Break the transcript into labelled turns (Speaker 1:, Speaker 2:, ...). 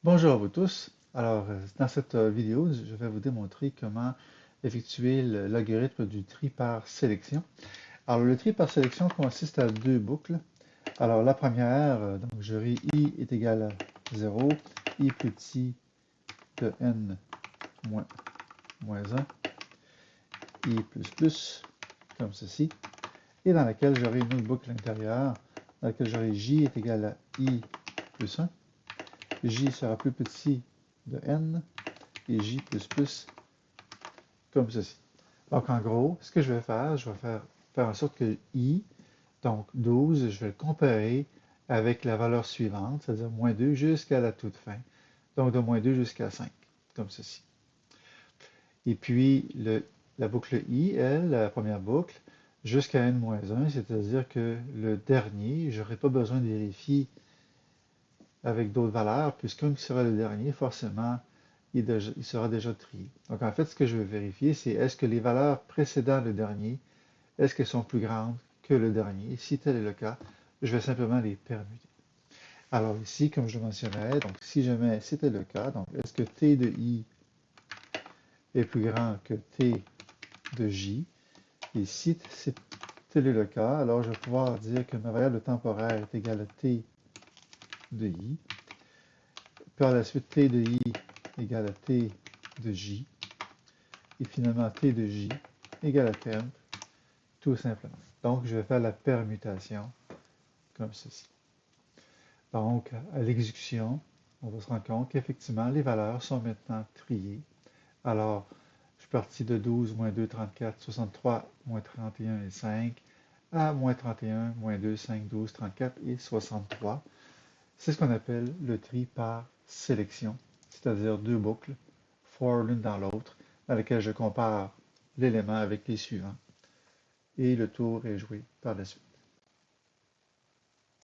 Speaker 1: Bonjour à vous tous. Dans cette vidéo, je vais vous démontrer comment effectuer l'algorithme du tri par sélection. Alors, le tri par sélection consiste à deux boucles. Alors, la première, donc j'aurai i est égal à 0, i plus petit de n moins, moins 1, i plus plus, comme ceci, et dans laquelle j'aurai une autre boucle intérieure, dans laquelle j'aurai j est égal à i plus 1, j sera plus petit de n, et j plus plus comme ceci. Donc, en gros, ce que je vais faire en sorte que i, donc 12, je vais le comparer avec la valeur suivante, c'est-à-dire moins 2 jusqu'à la toute fin. Donc, de moins 2 jusqu'à 5, comme ceci. Et puis, la boucle i, elle, la première boucle, jusqu'à n-1, c'est-à-dire que le dernier, je n'aurai pas besoin de vérifier avec d'autres valeurs, puisqu'un qui sera le dernier, forcément, il sera déjà trié. Donc, en fait, ce que je veux vérifier, c'est est-ce que les valeurs précédant le dernier, est-ce qu'elles sont plus grandes que le dernier? Si tel est le cas, je vais simplement les permuter. Alors ici, comme je le mentionnais, donc si jamais c'était le cas, donc est-ce que t de i est plus grand que t de j? Et si tel est le cas, alors je vais pouvoir dire que ma variable temporaire est égale à t de i. Par la suite, t de i égale à t de j. Et finalement, t de j égale à temp, tout simplement. Donc, je vais faire la permutation comme ceci. Donc, à l'exécution, on va se rendre compte qu'effectivement, les valeurs sont maintenant triées. Alors, je suis parti de 12, moins 2, 34, 63, moins 31 et 5, à moins 31, moins 2, 5, 12, 34 et 63. C'est ce qu'on appelle le tri par sélection, c'est-à-dire deux boucles, for l'une dans l'autre, dans lesquelles je compare l'élément avec les suivants. Et le tour est joué par la suite.